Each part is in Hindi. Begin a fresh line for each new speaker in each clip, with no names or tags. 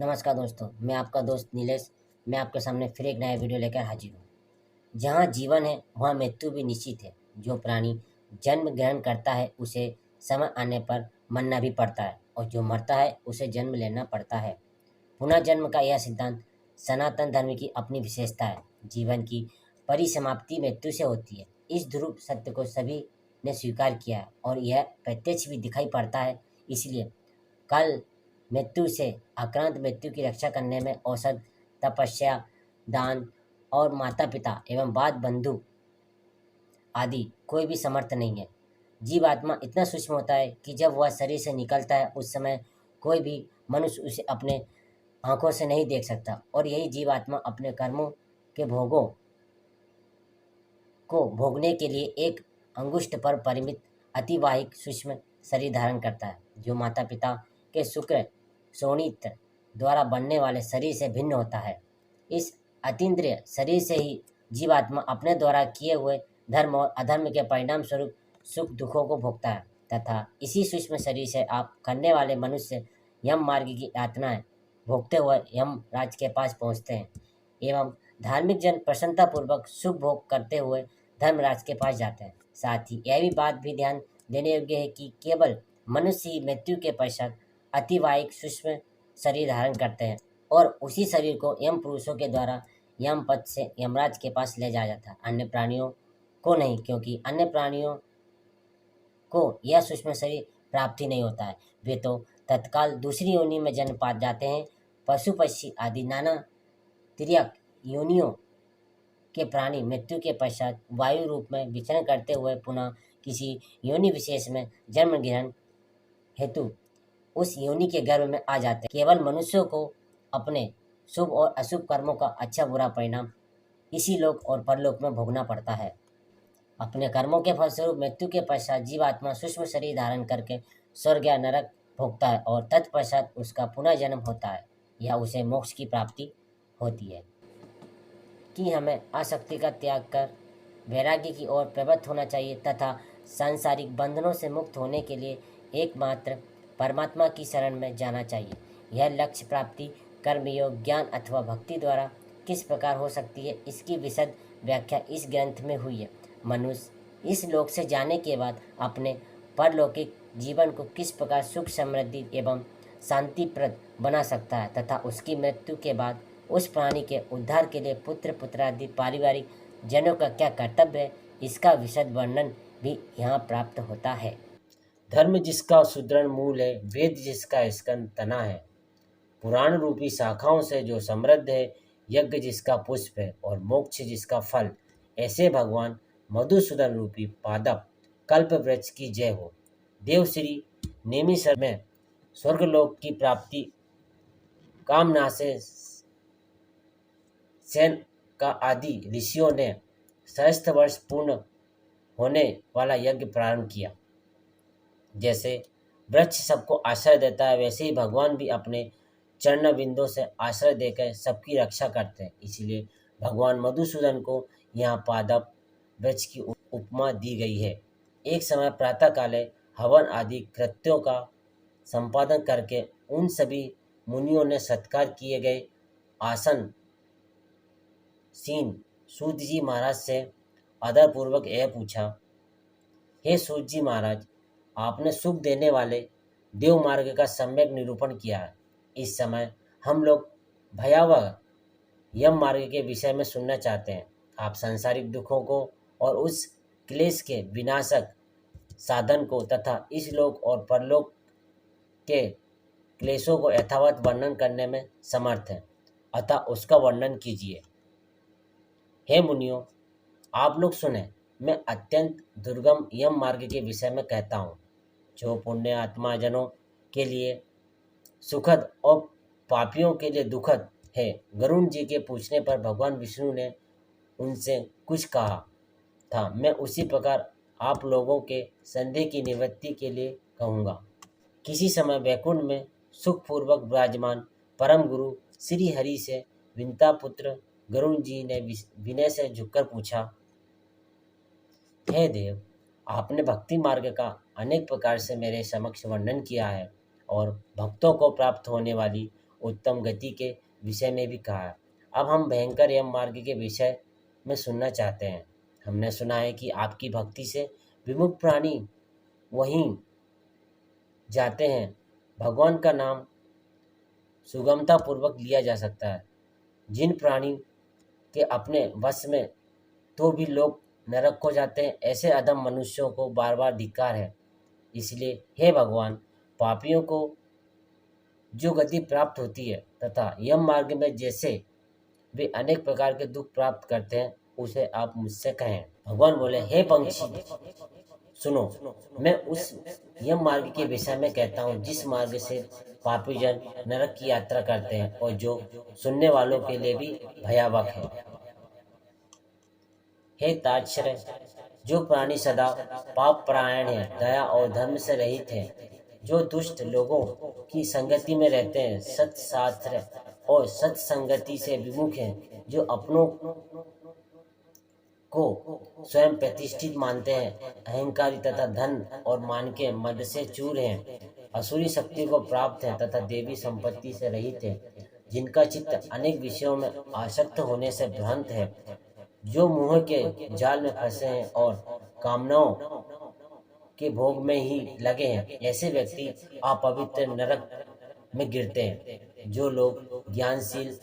नमस्कार दोस्तों, मैं आपका दोस्त नीलेश। मैं आपके सामने फिर एक नया वीडियो लेकर हाजिर हूँ। जहाँ जीवन है वहाँ मृत्यु भी निश्चित है। जो प्राणी जन्म ग्रहण करता है उसे समय आने पर मरना भी पड़ता है, और जो मरता है उसे जन्म लेना पड़ता है। पुनः जन्म का यह सिद्धांत सनातन धर्म की अपनी विशेषता है। जीवन की परिसमाप्ति मृत्यु से होती है। इस ध्रुव सत्य को सभी ने स्वीकार किया है और यह प्रत्यक्ष भी दिखाई पड़ता है। इसलिए कल मृत्यु से आक्रांत मृत्यु की रक्षा करने में औषध, तपस्या, दान और माता-पिता एवं बात बंधु आदि कोई भी समर्थ नहीं है। जीवात्मा इतना सूक्ष्म होता है कि जब वह शरीर से निकलता है उस समय कोई भी मनुष्य उसे अपने आँखों से नहीं देख सकता, और यही जीवात्मा अपने कर्मों के भोगों को भोगने के लिए एक अंगुष्ठ पर परिमित अतिवाहिक सूक्ष्म शरीर धारण करता है, जो माता-पिता के शुक्र शोणित द्वारा बनने वाले शरीर से भिन्न होता है। इस अतीन्द्रिय शरीर से ही जीवात्मा अपने द्वारा किए हुए धर्म और अधर्म के परिणाम स्वरूप सुख दुखों को भोगता है, तथा इसी सूक्ष्म शरीर से आप करने वाले मनुष्य यम मार्ग की यातनाएं भोगते हुए यमराज के पास पहुँचते हैं, एवं धार्मिक जन प्रसन्नतापूर्वक सुख भोग करते हुए धर्मराज के पास जाते हैं। साथ ही यह भी बात भी ध्यान देने योग्य है कि केवल मनुष्य ही मृत्यु के पश्चात अतिवाहिक सूक्ष्म शरीर धारण करते हैं, और उसी शरीर को यम पुरुषों के द्वारा यम पद से यमराज के पास ले जाया जाता है, अन्य प्राणियों को नहीं, क्योंकि अन्य प्राणियों को यह सूक्ष्म शरीर प्राप्त ही नहीं होता है। वे तो तत्काल दूसरी योनि में जन्म पा जाते हैं। पशु पक्षी आदि नाना तिर्यक योनियों के प्राणी मृत्यु के पश्चात वायु रूप में विचरण करते हुए पुनः किसी योनि विशेष में जन्म ग्रहण हेतु उस योनि के गर्भ में आ जाते हैं। केवल मनुष्यों को अपने शुभ और अशुभ कर्मों का अच्छा बुरा परिणाम इसी लोक और परलोक में भोगना पड़ता है। अपने कर्मों के फलस्वरूप मृत्यु के पश्चात जीवात्मा सूक्ष्म शरीर धारण करके स्वर्ग या नरक भोगता है, और तत्पश्चात उसका पुनः जन्म होता है या उसे मोक्ष की प्राप्ति होती है। कि हमें आसक्ति का त्याग कर वैराग्य की ओर प्रवृत्त होना चाहिए, तथा सांसारिक बंधनों से मुक्त होने के लिए एकमात्र परमात्मा की शरण में जाना चाहिए। यह लक्ष्य प्राप्ति कर्मयोग, ज्ञान अथवा भक्ति द्वारा किस प्रकार हो सकती है, इसकी विशद व्याख्या इस ग्रंथ में हुई है। मनुष्य इस लोक से जाने के बाद अपने परलौकिक जीवन को किस प्रकार सुख समृद्धि एवं शांतिप्रद बना सकता है, तथा उसकी मृत्यु के बाद उस प्राणी के उद्धार के लिए पुत्र पुत्रादि पारिवारिक जनों का क्या कर्तव्य है, इसका विशद वर्णन भी यहाँ प्राप्त होता है। धर्म जिसका सुदृढ़ मूल है, वेद जिसका स्कंद तना है, पुराण रूपी शाखाओं से जो समृद्ध है, यज्ञ जिसका पुष्प है और मोक्ष जिसका फल, ऐसे भगवान मधुसूदन रूपी पादप कल्प वृक्ष की जय हो। देवश्री नेमिसर में स्वर्गलोक की प्राप्ति कामना से सेन का आदि ऋषियों ने सहस्त्र वर्ष पूर्ण होने वाला यज्ञ प्रारंभ किया। जैसे वृक्ष सबको आश्रय देता है, वैसे ही भगवान भी अपने चरण बिंदों से आश्रय देकर सबकी रक्षा करते हैं। इसलिए भगवान मधुसूदन को यहाँ पादप वृक्ष की उपमा दी गई है। एक समय प्रातः काले हवन आदि कृत्यों का संपादन करके उन सभी मुनियों ने सत्कार किए गए आसन सीन सूत जी महाराज से आदरपूर्वक यह पूछा, हे सूत जी महाराज, आपने सुख देने वाले देव मार्ग का सम्यक निरूपण किया है। इस समय हम लोग भयावह यम मार्ग के विषय में सुनना चाहते हैं। आप सांसारिक दुखों को और उस क्लेश के विनाशक साधन को तथा इस लोक और परलोक के क्लेशों को यथावत वर्णन करने में समर्थ हैं, अतः उसका वर्णन कीजिए। हे मुनियों, आप लोग सुने, मैं अत्यंत दुर्गम यम मार्ग के विषय में कहता हूँ, जो पुण्य आत्मा जनों के लिए सुखद और पापियों के लिए दुखद है। गरुण जी के पूछने पर भगवान विष्णु ने उनसे कुछ कहा था, मैं उसी प्रकार आप लोगों के संदेह की निवृत्ति के लिए कहूँगा। किसी समय वैकुंठ में सुखपूर्वक विराजमान परम गुरु श्री हरि से विंता पुत्र गरुण जी ने विनय से झुककर पूछा, हे देव, आपने भक्ति मार्ग का अनेक प्रकार से मेरे समक्ष वर्णन किया है और भक्तों को प्राप्त होने वाली उत्तम गति के विषय में भी कहा है। अब हम भयंकर यम मार्ग के विषय में सुनना चाहते हैं। हमने सुना है कि आपकी भक्ति से विमुख प्राणी वहीं जाते हैं। भगवान का नाम सुगमता पूर्वक लिया जा सकता है। जिन प्राणी के अपने वश में तो भी लोग नरक को जाते हैं, ऐसे अधम मनुष्यों को बार बार धिक्कार है। इसलिए हे भगवान, पापियों को जो गति प्राप्त होती है तथा यम मार्ग में जैसे वे अनेक प्रकार के दुख प्राप्त करते हैं, उसे आप मुझसे कहें। भगवान बोले, हे पंछी सुनो, मैं उस यम मार्ग के विषय में कहता हूँ जिस मार्ग से पापी जन नरक की यात्रा करते हैं और जो सुनने वालों के लिए भी भयावह है। हे ताच्छ्र, जो प्राणी सदा पाप परायण है, दया और धर्म से रहित है, जो दुष्ट लोगों की संगति में रहते हैं, सत्शास्त्र और सत्संगति से विमुख हैं, जो अपनों को स्वयं प्रतिष्ठित मानते हैं, अहंकारी तथा धन और मान के मद से चूर हैं, असुरी शक्ति को प्राप्त है तथा देवी संपत्ति से रहित है, जिनका चित्त अनेक विषयों में आसक्त होने से भ्रांत है, जो मोह के जाल में फंसे हैं और कामनाओं के भोग में ही लगे हैं, ऐसे व्यक्ति अपवित्र नरक में गिरते हैं। जो लोग ज्ञानशील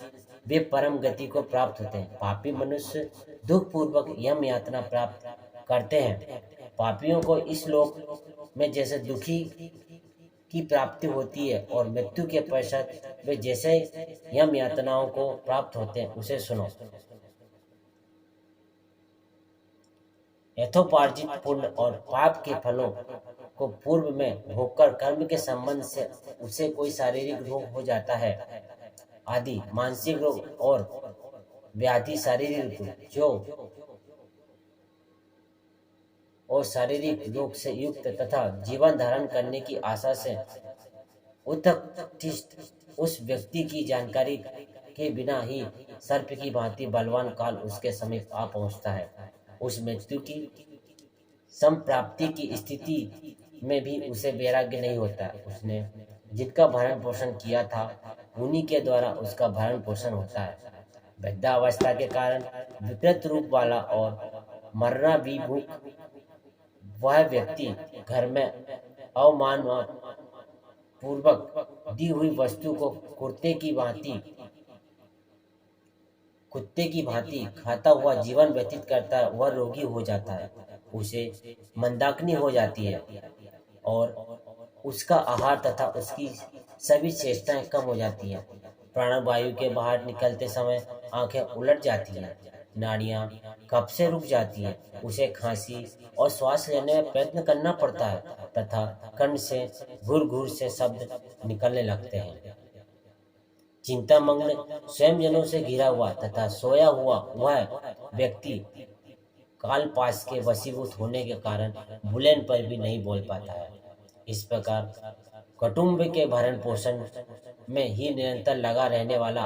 वे परम गति को प्राप्त होते हैं। पापी मनुष्य दुख पूर्वक यम यातना प्राप्त करते हैं। पापियों को इस लोक में जैसे दुखी की प्राप्ति होती है और मृत्यु के पश्चात वे जैसे यम यातनाओं को प्राप्त होते हैं, उसे सुनो। यथोपार्जित पुण्य और पाप के फलों को पूर्व में भोगकर कर्म के संबंध से उसे कोई शारीरिक रोग हो जाता है आदि मानसिक रोग और व्याधि शारीरिक जो और शारीरिक रोग से युक्त तथा जीवन धारण करने की आशा से उत्कृष्ट उस व्यक्ति की जानकारी के बिना ही सर्प की भांति बलवान काल उसके समीप आ पहुंचता है। उस मृत्यु की संप्राप्ति की स्थिति में भी उसे वैराग्य नहीं होता। उसने जिनका भरण पोषण किया था उन्हीं के द्वारा उसका भरण पोषण होता है। वृद्धावस्था के कारण विकृत रूप वाला और मरना विमुख वह व्यक्ति घर में अवमान पूर्वक दी हुई वस्तु को कुत्ते की भांति खाता हुआ जीवन व्यतीत करता है। वह रोगी हो जाता है, उसे मंदाग्नि हो जाती है और उसका आहार तथा उसकी सभी चेष्टाएं कम हो जाती हैं। प्राणवायु के बाहर निकलते समय आंखें उलट जाती हैं, नाड़ियां कब से रुक जाती हैं, उसे खांसी और श्वास लेने में प्रयत्न करना पड़ता है तथा कंठ से घुर घुर से शब्द निकलने लगते हैं। चिंतामग्न स्वयं जनों से घिरा हुआ तथा सोया हुआ वह व्यक्ति कालपाश के वशीभूत होने के कारण बुलेन पर भी नहीं बोल पाता है। इस प्रकार कुटुंब के भरण पोषण में ही निरंतर लगा रहने वाला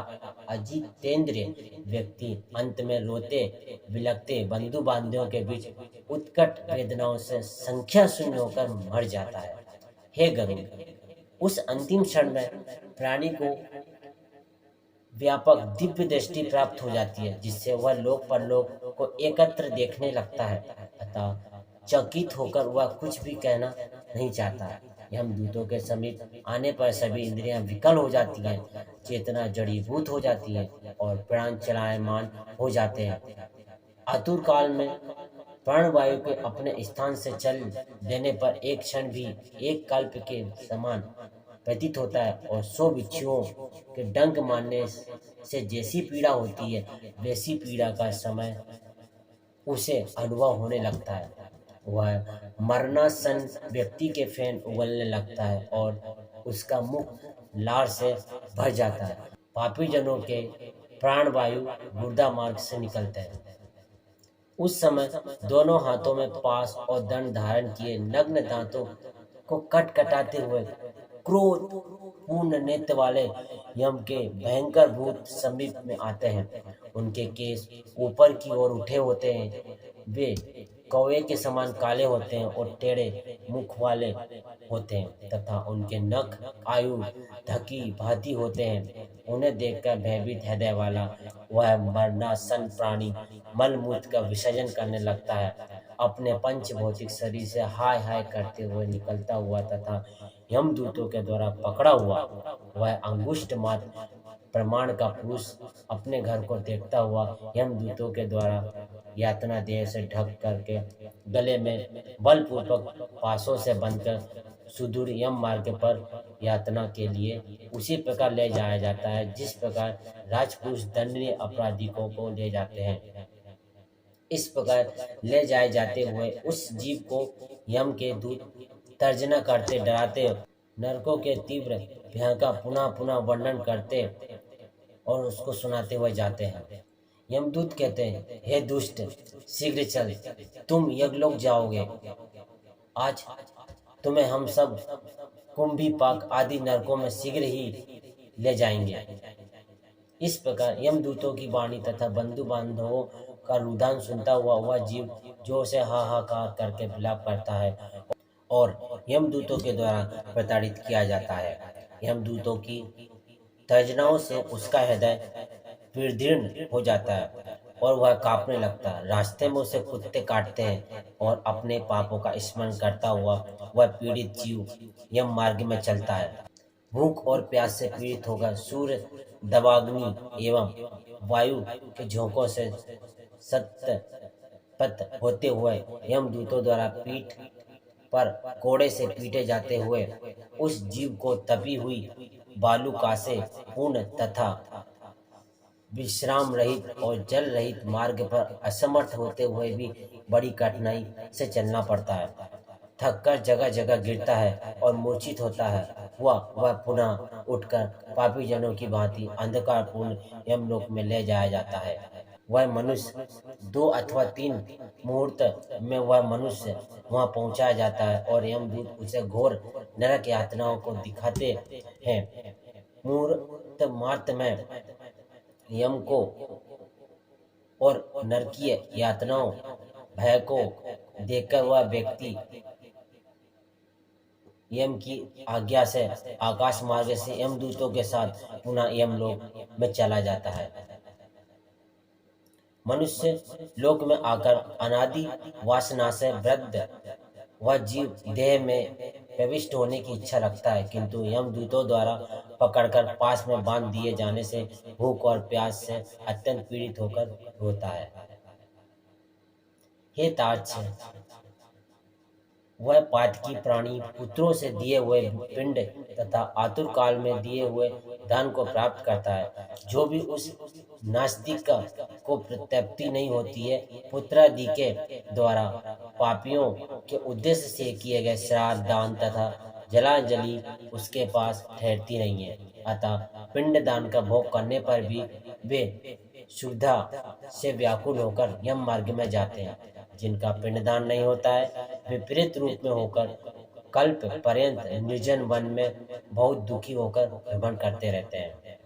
अजितेंद्रिय व्यक्ति अंत में रोते बिलखते बंधु बांधवों के बीच उत्कट वेदनाओं से संख्या शून्य होकर मर जाता है। हे गरुड़, उस अंतिम क्षण में प्राणी को व्यापक दिव्य दृष्टि प्राप्त हो जाती है, जिससे वह लोक परलोक को एकत्र देखने लगता है। अतः चकित होकर वह कुछ भी कहना नहीं चाहता। यमदूतों के समीप आने पर सभी इंद्रियां विकल हो जाती हैं, चेतना जड़ीभूत हो जाती है और प्राण चलायमान हो जाते हैं। आतुर काल में प्राणवायु के अपने स्थान से चल देने पर एक क्षण भी एक कल्प के समान प्रतीत होता है और 100 बिच्छुओं के डंक मारने से जैसी पीड़ा होती है वैसी पीड़ा का समय उसे अनुभव होने लगता है। वह मरणासन व्यक्ति के फैन उगलने लगता है और उसका मुख लार से भर जाता है। पापी जनों के प्राणवायु गुर्दा मार्ग से निकलते हैं। उस समय दोनों हाथों में पास और दंड धारण किए नग्न दांतों को कटकटाते हुए क्रोध पूर्ण नेत्र वाले यम के भयंकर भूत समीप में आते हैं। उनके केस ऊपर की ओर उठे होते हैं, वे कौवे के समान काले होते हैं और टेढ़े मुख वाले होते हैं तथा उनके नख आयु ढकी भांति होते हैं। उन्हें देखकर भयभीत हृदय वाला वह मरणासन प्राणी मलमूत्र का विसर्जन करने लगता है। अपने पंच भौतिक शरीर से हाय हाय करते हुए निकलता हुआ तथा यमदूतों के द्वारा पकड़ा हुआ वह अंगुष्ठ मात्र प्रमाण का पुरुष अपने घर को देखता हुआ यमदूतों के द्वारा यातना देह से ढक करके गले में बलपूर्वक पासों से बंधकर सुदूर यम मार्ग पर यातना के लिए उसी प्रकार ले जाया जाता है जिस प्रकार राजपुरुष दंडनीय अपराधियों को ले जाते हैं। इस प्रकार ले जाए जाते हुए उस जीव को यम के दूत तर्जना करते डराते नरकों के तीव्र भयंकर पुनः पुनः वर्णन करते और उसको सुनाते हुए जाते हैं। यमदूत कहते हैं, हे दुष्ट, शीघ्र चल, तुम यज्ञलोक जाओगे। आज तुम्हें हम सब कुंभी पाक आदि नरकों में शीघ्र ही ले जाएंगे। इस प्रकार यमदूतों की वाणी तथा बंधु बांधवों का रुदान सुनता हुआ वह जीव जोर से हाहाकार करके विलाप करता है और यमदूतों के द्वारा प्रताड़ित किया जाता है। यमदूतों की तर्जनाओं से उसका हृदय विदीर्ण हो जाता है और वह कांपने लगता है। रास्ते में उसे कुत्ते काटते हैं और अपने पापों का स्मरण करता हुआ वह पीड़ित जीव यम मार्ग में चलता है। भूख और प्यास से पीड़ित होकर सूर्य दबाग्नि एवं वायु के झोंकों से सतपथ होते हुए यमदूतों द्वारा पीठ पर कोड़े से पीटे जाते हुए उस जीव को तपी हुई बालुका से पूर्ण तथा विश्राम रहित और जल रहित मार्ग पर असमर्थ होते हुए भी बड़ी कठिनाई से चलना पड़ता है। थककर जगह जगह गिरता है और मूर्छित होता है। वह पुनः उठकर पापी जनों की भांति अंधकारपूर्ण यमलोक में ले जाया जाता है। वह मनुष्य 2 अथवा 3 मुहूर्त में वह मनुष्य वहां पहुंचाया जाता है और यमदूत उसे घोर नरक यातनाओं को दिखाते हैं। मुहूर्त मात्र में यम को और नरकीय यातनाओं भय को देखकर वह व्यक्ति यम की आज्ञा से आकाश मार्ग से यमदूतों के साथ पुनः यमलोक में चला जाता है। मनुष्य लोक में आकर अनादि वासना से वृद्ध वह जीव देह में प्रविष्ट होने की इच्छा रखता है, किंतु यमदूतों द्वारा पकड़कर पास में बांध दिए जाने से भूख और प्यास से अत्यंत पीड़ित होकर रोता है। हे तार्क्ष्य, वह पातकी प्राणी पुत्रों से दिए हुए पिंड तथा आतुर काल में दिए हुए दान को प्राप्त करता है। जो भी उस नास्तिक को प्रत्यप्ति नहीं होती है, पुत्रादि के द्वारा पापियों के उद्देश्य से किए गए श्राद्ध दान तथा जलांजलि उसके पास ठहरती नहीं है। अतः पिंड दान का भोग करने पर भी वे शुद्धा से व्याकुल होकर यम मार्ग में जाते हैं। जिनका पिंडदान नहीं होता है, वे प्रेत रूप में होकर कल्प पर्यंत निर्जन वन में बहुत दुखी होकर भ्रमण करते रहते हैं।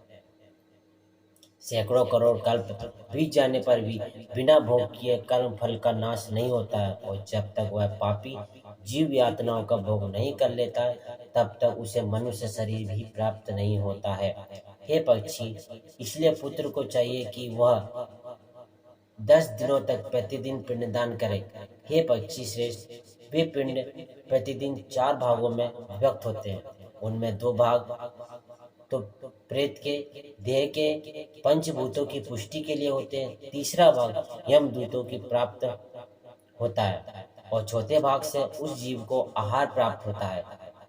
सैकड़ों करोड़ कल्प बीत जाने पर भी बिना भोग किए कर्म फल का नाश नहीं होता है और जब तक वह पापी जीव यातनाओं का भोग नहीं कर लेता है, तब तक उसे मनुष्य शरीर भी प्राप्त नहीं होता है। हे पक्षी, इसलिए पुत्र को चाहिए कि वह 10 दिनों तक प्रतिदिन पिंडदान करे। हे पक्षी श्रेष्ठ, वे पिंड प्रतिदिन 4 भागों में विभक्त होते हैं। उनमें 2 भाग तो प्रेत के देह के पंचभूतों की पुष्टि के लिए होते हैं, तीसरा भाग यमदूतों की प्राप्त होता है और चौथे भाग से उस जीव को आहार प्राप्त होता है।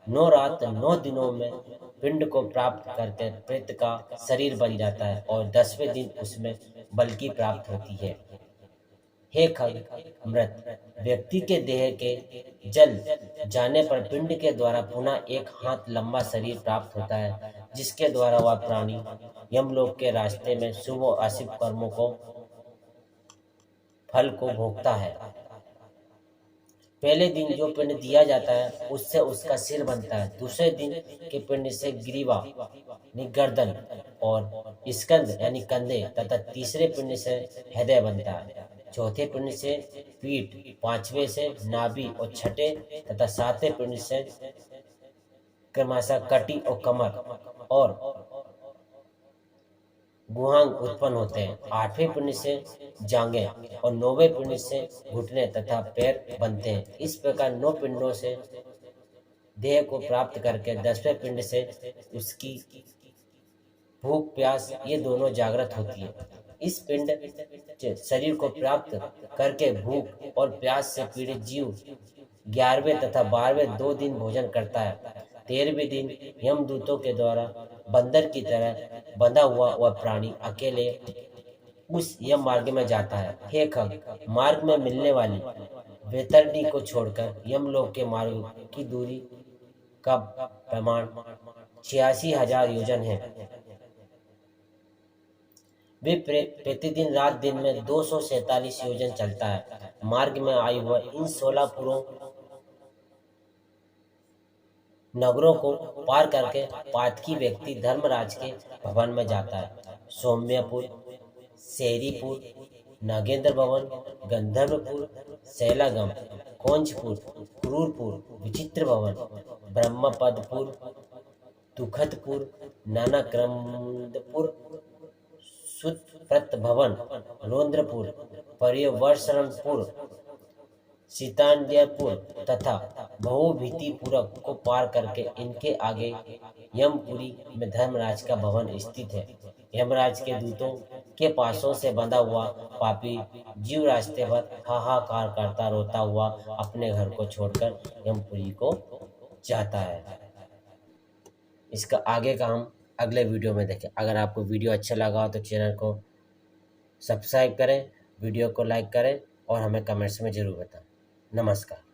9 रात 9 दिनों में पिंड को प्राप्त करके प्रेत का शरीर बन जाता है और 10वें दिन उसमें बल की प्राप्त होती है। हे खग मृत, व्यक्ति के देह के जल जाने पर पिंड के द्वारा पुनः 1 हाथ लंबा शरीर प्राप्त होता है, जिसके द्वारा वह प्राणी यमलोक के रास्ते में शुभ और अशुभ कर्मों को फल को भोगता है। पहले दिन जो पिंड दिया जाता है उससे उसका सिर बनता है, दूसरे दिन के पिंड से ग्रीवा गर्दन और स्कंद यानी कंधे तथा तीसरे पिंड से हृदय बनता है, चौथे पिंड से पीठ, 5वें से नाभि और छठे तथा 7वें पिंड से क्रमशः कटी और कमर और गुहांग उत्पन्न होते हैं। 8वें पिंड से जांघें और 9वें पिंड से घुटने तथा पैर बनते हैं। इस प्रकार 9 पिंडों से देह को प्राप्त करके 10वें पिंड से उसकी भूख प्यास ये दोनों जागृत होती है। इस पिंड से शरीर को प्राप्त करके भूख और प्यास से पीड़ित जीव 11वें तथा 12वें 2 दिन भोजन करता है। 13वें दिन यमदूतों के द्वारा बंदर की तरह बंधा हुआ वह प्राणी अकेले उस यम मार्ग में जाता है। हे खग, मार्ग में मिलने वाली वैतरणी को छोड़कर यमलोक के मार्ग की दूरी का प्रमाण 86,000 योजन है। वे प्रतिदिन रात दिन में 247 योजन चलता है। मार्ग में आयु हुआ इन 16 पुरों नगरों को पार करके पातकी व्यक्ति धर्मराज के भवन में जाता है। सौम्यपुर, शहरीपुर, नागेंद्र भवन, गंधर्वपुर, शैलागम, कौंजपुर, क्रूरपुर, विचित्र भवन, ब्रह्मपदपुर, दुखदपुर, नानाक्रमपुर, सुतप्रत भवन, रौद्रपुर, पर्यवसरणपुर, सीतांड्यपुर तथा बहुभीतिपुरक को पार करके इनके आगे यमपुरी में धर्मराज का भवन स्थित है। यमराज के दूतों के पासों से बंधा हुआ पापी जीव रास्ते पर हाहाकार करता रोता हुआ अपने घर को छोड़कर यमपुरी को जाता है। इसका आगे का हम अगले वीडियो में देखें। अगर आपको वीडियो अच्छा लगा हो तो चैनल को सब्सक्राइब करें, वीडियो को लाइक करें और हमें कमेंट्स में ज़रूर बताएं। नमस्कार।